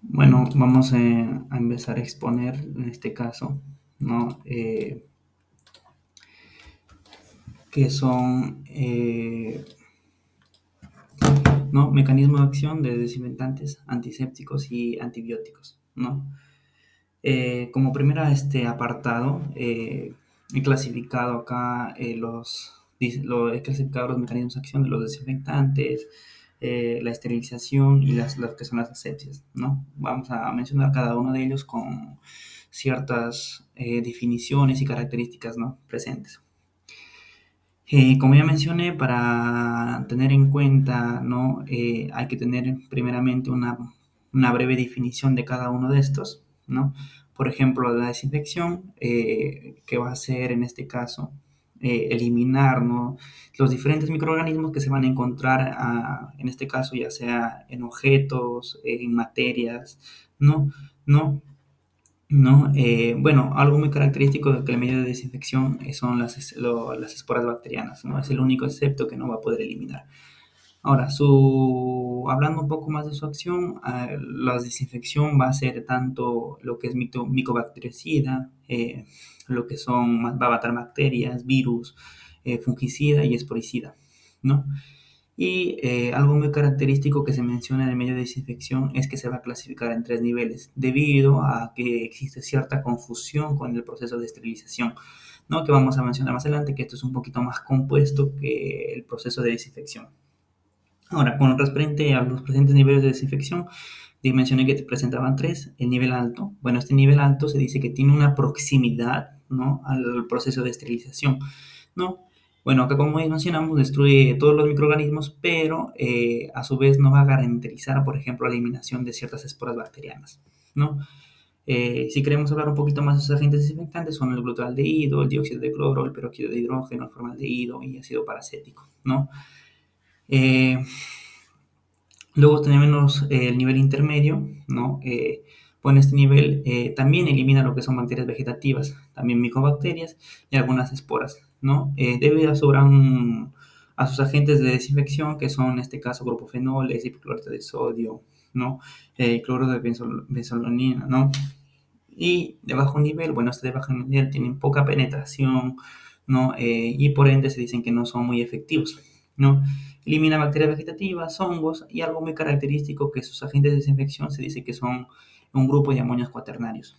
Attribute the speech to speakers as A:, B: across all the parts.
A: Bueno, vamos a empezar a exponer en este caso, ¿no? Que son ¿no? Mecanismos de acción de desinfectantes, antisépticos y antibióticos, ¿no? Como primera apartado, he clasificado acá he clasificado los mecanismos de acción de los desinfectantes, la esterilización y las que son las asepsias, ¿no? Vamos a mencionar cada uno de ellos con ciertas definiciones y características, ¿no? presentes. Como ya mencioné, para tener en cuenta, ¿no? Hay que tener primeramente una breve definición de cada uno de estos, ¿no? Por ejemplo, la desinfección, que va a ser en este caso eliminar, ¿no? los diferentes microorganismos que se van a encontrar, en este caso, ya sea en objetos, en materias, ¿no? ¿no? ¿no? Bueno, algo muy característico de que el medio de desinfección son las esporas bacterianas, ¿no? Es el único excepto que no va a poder eliminar. Ahora, hablando un poco más de su acción, la desinfección va a ser tanto lo que es micobactericida, lo que va a matar bacterias, virus, fungicida y esporicida, ¿no? Y algo muy característico que se menciona en el medio de desinfección es que se va a clasificar en tres niveles, debido a que existe cierta confusión con el proceso de esterilización, ¿no? Que vamos a mencionar más adelante, que esto es un poquito más compuesto que el proceso de desinfección. Ahora, con referente a los presentes niveles de desinfección, mencioné que te presentaban tres. El nivel alto, bueno, este nivel alto se dice que tiene una proximidad, ¿no? al proceso de esterilización, ¿no? Bueno, acá como mencionamos, destruye todos los microorganismos, pero a su vez no va a garantizar, por ejemplo, la eliminación de ciertas esporas bacterianas, ¿no? Si queremos hablar un poquito más de esos agentes desinfectantes, son el glutaldehído, el dióxido de cloro, el peróxido de hidrógeno, el formaldehído y ácido paracético, ¿no? Eh, Luego tenemos el nivel intermedio, ¿no? Bueno, este nivel también elimina lo que son bacterias vegetativas, también micobacterias y algunas esporas, ¿no? Debido a sus agentes de desinfección, que son en este caso grupofenoles, hipoclorito de sodio, ¿no? Cloro de benzolonina, ¿no? Y de bajo nivel, bueno, este de bajo nivel tienen poca penetración, ¿no? Y por ende se dicen que no son muy efectivos, ¿no? Elimina bacterias vegetativas, hongos y algo muy característico que sus agentes de desinfección se dice que son un grupo de amonios cuaternarios,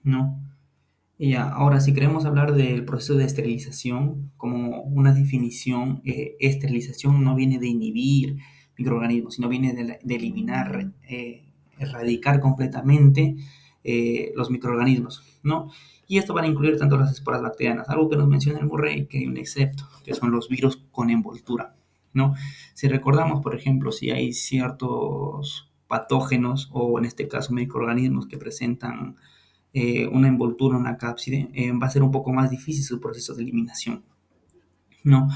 A: ¿no? Y ya, ahora si queremos hablar del proceso de esterilización como una definición, esterilización no viene de inhibir microorganismos, sino viene de eliminar, erradicar completamente los microorganismos, ¿no? Y esto va a incluir tanto las esporas bacterianas, algo que nos menciona el Murray, que hay un excepto, que son los virus con envoltura, ¿no? Si recordamos, por ejemplo, si hay ciertos patógenos o en este caso microorganismos que presentan una envoltura, una cápside, va a ser un poco más difícil su proceso de eliminación, ¿no?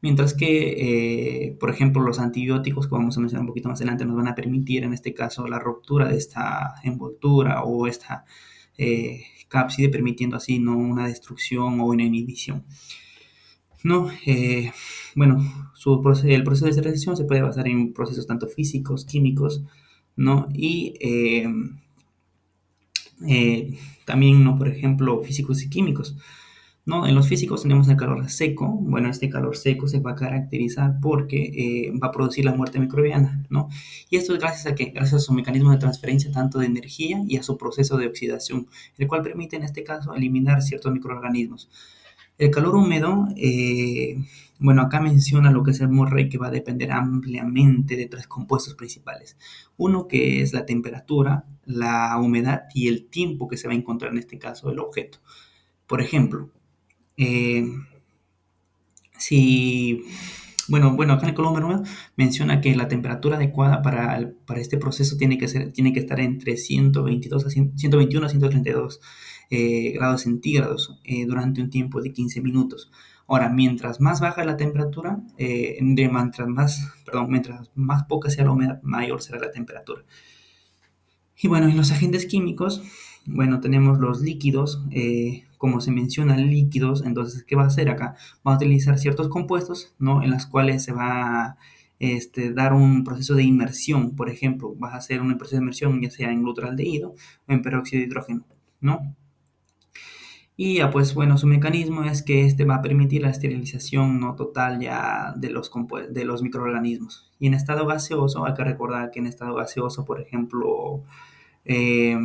A: Mientras que, por ejemplo, los antibióticos, que vamos a mencionar un poquito más adelante, nos van a permitir, en este caso, la ruptura de esta envoltura o esta cápside, permitiendo así, ¿no? una destrucción o una inhibición, ¿no? Bueno, el proceso de esterilización se puede basar en procesos tanto físicos, químicos, ¿no? Y también, ¿no? por ejemplo, físicos y químicos, ¿no? En los físicos tenemos el calor seco. Bueno, este calor seco se va a caracterizar porque va a producir la muerte microbiana, ¿no? Y esto es gracias a que, gracias a su mecanismo de transferencia tanto de energía y a su proceso de oxidación, el cual permite en este caso eliminar ciertos microorganismos. El calor húmedo, bueno, acá menciona lo que es el Murray, que va a depender ampliamente de tres compuestos principales. Uno que es la temperatura, la humedad y el tiempo que se va a encontrar en este caso el objeto. Por ejemplo, eh, si, bueno, acá en el column húmedo menciona que la temperatura adecuada para este proceso tiene que estar entre 121 a 132 grados centígrados durante un tiempo de 15 minutos. Ahora, mientras más baja la temperatura, mientras más poca sea la humedad, mayor será la temperatura. Y bueno, en los agentes químicos, bueno, tenemos los líquidos, como se menciona líquidos, entonces, ¿qué va a hacer acá? Va a utilizar ciertos compuestos, ¿no? En las cuales se va dar un proceso de inmersión. Por ejemplo, vas a hacer un proceso de inmersión ya sea en glutaraldehído o en peróxido de hidrógeno, ¿no? Y ya pues bueno, su mecanismo es que este va a permitir la esterilización no total ya de de los microorganismos. Y en estado gaseoso, hay que recordar que en estado gaseoso, por ejemplo, eh,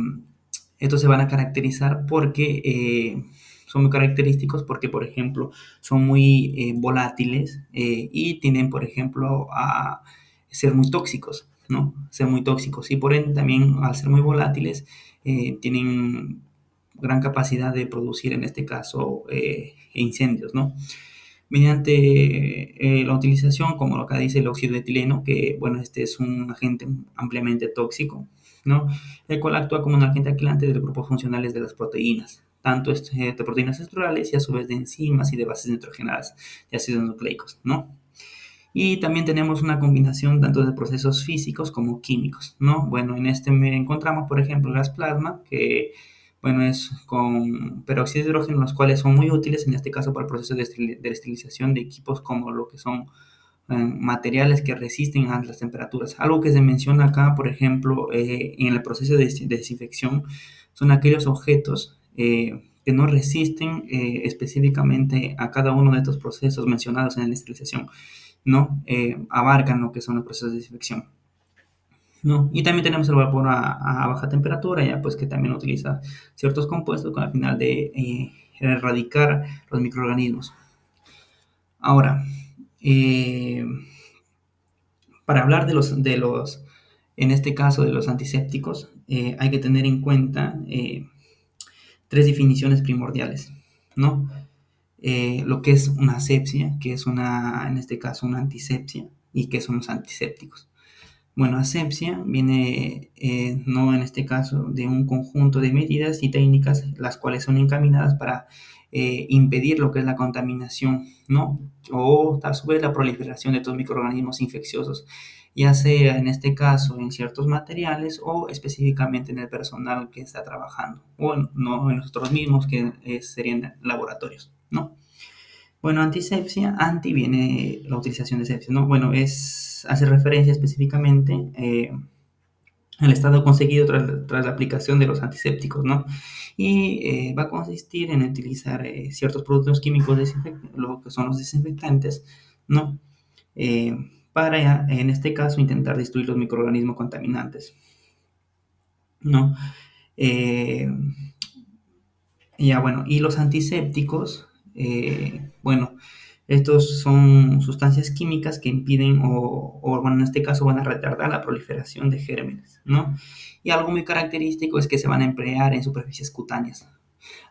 A: estos se van a caracterizar porque son muy característicos porque, por ejemplo, son muy volátiles y tienden, por ejemplo, a ser muy tóxicos, ¿no? Ser muy tóxicos. Y por ende también, al ser muy volátiles, tienen gran capacidad de producir, en este caso, incendios, ¿no? Mediante la utilización, como lo que dice el óxido de etileno, que, bueno, este es un agente ampliamente tóxico, ¿no? El cual actúa como un agente alquilante de los grupos funcionales de las proteínas, tanto de proteínas estructurales y a su vez de enzimas y de bases nitrogenadas de ácidos nucleicos, ¿no? Y también tenemos una combinación tanto de procesos físicos como químicos, ¿no? Bueno, en este me encontramos, por ejemplo, el gas plasma, que, bueno, es con peróxido de hidrógeno, los cuales son muy útiles, en este caso, para el proceso de esterilización de equipos como lo que son materiales que resisten a las temperaturas. Algo que se menciona acá, por ejemplo, en el proceso de desinfección, son aquellos objetos que no resisten específicamente a cada uno de estos procesos mencionados en la esterilización, ¿no? Abarcan lo que son los procesos de desinfección, ¿no? Y también tenemos el vapor a baja temperatura, ya pues que también utiliza ciertos compuestos con la final de erradicar los microorganismos. Ahora, eh, para hablar en este caso, de los antisépticos, hay que tener en cuenta tres definiciones primordiales, ¿no? Lo que es una asepsia, que es en este caso, una antisepsia, y qué son los antisépticos. Bueno, asepsia viene, no en este caso, de un conjunto de medidas y técnicas las cuales son encaminadas para impedir lo que es la contaminación, ¿no? O a su vez la proliferación de estos microorganismos infecciosos, ya sea en este caso en ciertos materiales o específicamente en el personal que está trabajando, o no en nosotros mismos, que serían laboratorios, ¿no? Bueno, antisepsia, anti viene la utilización de sepsia, ¿no? Bueno, hace referencia específicamente al estado conseguido tras la aplicación de los antisépticos, ¿no? Y va a consistir en utilizar ciertos productos químicos, lo que son los desinfectantes, ¿no? Eh, para, en este caso, intentar destruir los microorganismos contaminantes, ¿no? Eh, Ya, bueno, y los antisépticos, bueno, estos son sustancias químicas que impiden bueno, en este caso van a retardar la proliferación de gérmenes, ¿no? Y algo muy característico es que se van a emplear en superficies cutáneas.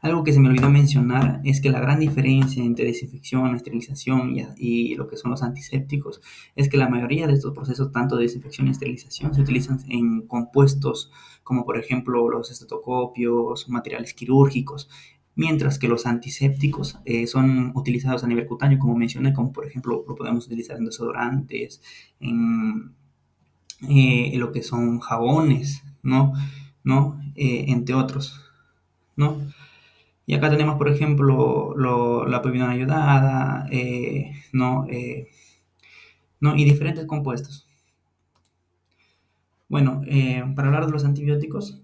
A: Algo que se me olvidó mencionar es que la gran diferencia entre desinfección, esterilización y lo que son los antisépticos es que la mayoría de estos procesos, tanto de desinfección y esterilización, se utilizan en compuestos como por ejemplo los estetocopios, materiales quirúrgicos, mientras que los antisépticos son utilizados a nivel cutáneo, como mencioné, como por ejemplo lo podemos utilizar en desodorantes, en lo que son jabones, ¿no? Entre otros, ¿no? Y acá tenemos, por ejemplo, la povidona ayudada, ¿no? Y diferentes compuestos. Bueno, para hablar de los antibióticos,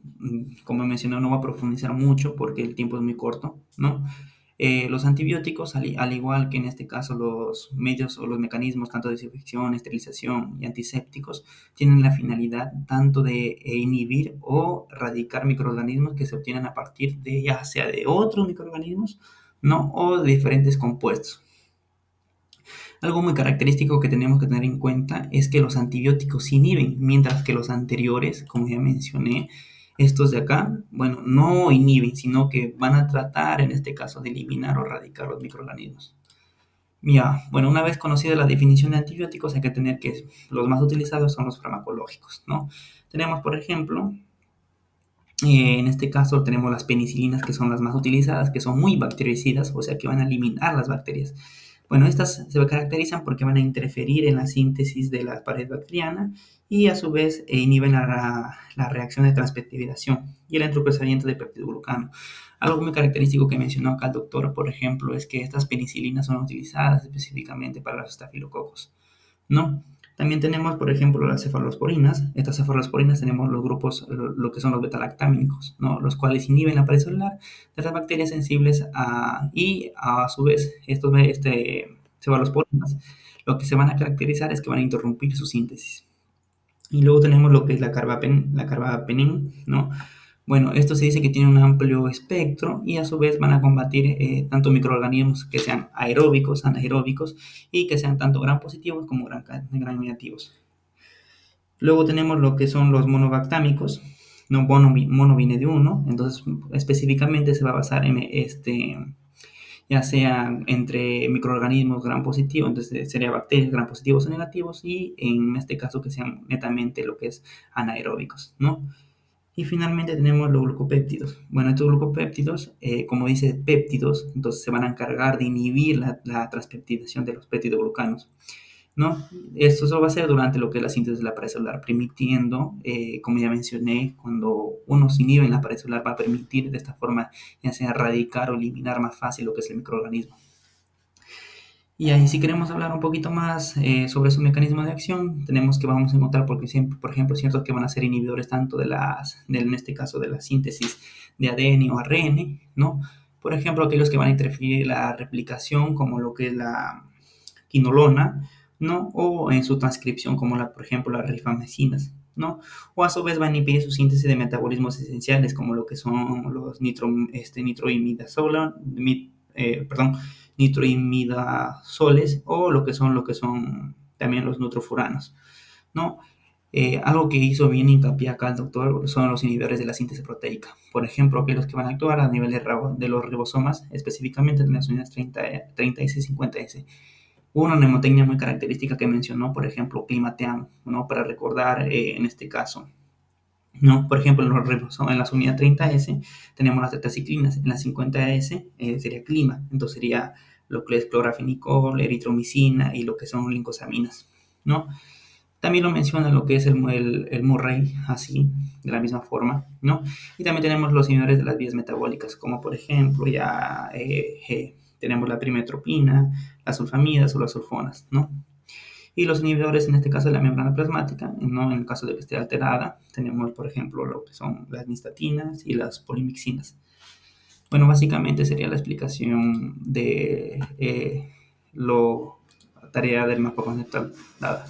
A: como mencioné, no voy a profundizar mucho porque el tiempo es muy corto, ¿no? Los antibióticos, al igual que en este caso los medios o los mecanismos tanto de desinfección, esterilización y antisépticos, tienen la finalidad tanto de inhibir o erradicar microorganismos que se obtienen a partir de ya sea de otros microorganismos, ¿no? O de diferentes compuestos. Algo muy característico que tenemos que tener en cuenta es que los antibióticos inhiben, mientras que los anteriores, como ya mencioné, estos de acá, bueno, no inhiben, sino que van a tratar, en este caso, de eliminar o erradicar los microorganismos. Ya, bueno, una vez conocida la definición de antibióticos, hay que tener que los más utilizados son los farmacológicos, ¿no? Tenemos, por ejemplo, en este caso tenemos las penicilinas, que son las más utilizadas, que son muy bactericidas, o sea que van a eliminar las bacterias. Bueno, estas se caracterizan porque van a interferir en la síntesis de la pared bacteriana y a su vez inhiben la reacción de transpeptidación y el entrecruzamiento de peptidoglucano. Algo muy característico que mencionó acá el doctor, por ejemplo, es que estas penicilinas son utilizadas específicamente para los estafilococos, ¿no? También tenemos, por ejemplo, las cefalosporinas. Estas cefalosporinas tenemos los grupos, lo que son los betalactámicos, ¿no? Los cuales inhiben la pared celular de las bacterias sensibles y a su vez estos cefalosporinas lo que se van a caracterizar es que van a interrumpir su síntesis. Y luego tenemos lo que es la carbapenem, ¿no? Bueno, esto se dice que tiene un amplio espectro y a su vez van a combatir tanto microorganismos que sean aeróbicos, anaeróbicos y que sean tanto gram positivos como gram negativos. Luego tenemos lo que son los monobactámicos, no mono viene de uno, entonces específicamente se va a basar en ya sea entre microorganismos gram positivos, entonces sería bacterias gram positivos o negativos, y en este caso que sean netamente lo que es anaeróbicos, ¿no? Y finalmente tenemos los glucopéptidos. Bueno, estos glucopéptidos, como dice péptidos, entonces se van a encargar de inhibir la transpeptidación de los peptidoglucanos, ¿no? Esto se va a hacer durante lo que es la síntesis de la pared celular, permitiendo, como ya mencioné, cuando uno se inhibe en la pared celular va a permitir de esta forma ya sea erradicar o eliminar más fácil lo que es el microorganismo. Y ahí si queremos hablar un poquito más sobre su mecanismo de acción, tenemos que vamos a encontrar, porque siempre, por ejemplo, ciertos que van a ser inhibidores tanto en este caso de la síntesis de ADN o ARN, ¿no? Por ejemplo, aquellos que van a interferir la replicación, como lo que es la quinolona, ¿no? O en su transcripción, como por ejemplo, las rifamicinas, ¿no? O a su vez van a impedir su síntesis de metabolismos esenciales, como lo que son los nitroimidazoles, nitroimidazoles o lo que son también los nutrofuranos, ¿no? Algo que hizo bien hincapié acá el doctor son los inhibidores de la síntesis proteica. Por ejemplo, aquellos que van a actuar a nivel de los ribosomas, específicamente en las unidades 30S y 50S. Hubo una mnemotecnia muy característica que mencionó, por ejemplo, Climateam, ¿no? Para recordar en este caso, ¿no? Por ejemplo, en las unidades 30S tenemos las tetraciclinas, en las 50S sería clima, entonces sería lo que es clorafenicol, eritromicina y lo que son lincosaminas, ¿no? También lo menciona lo que es el Murray, así, de la misma forma, ¿no? Y también tenemos los inhibidores de las vías metabólicas, como por ejemplo ya tenemos la primetropina, las sulfamidas o las sulfonas, ¿no? Y los inhibidores, en este caso de la membrana plasmática, ¿no? En el caso de que esté alterada, tenemos, por ejemplo, lo que son las nistatinas y las polimixinas. Bueno, básicamente sería la explicación de la tarea del mapa conceptual dada.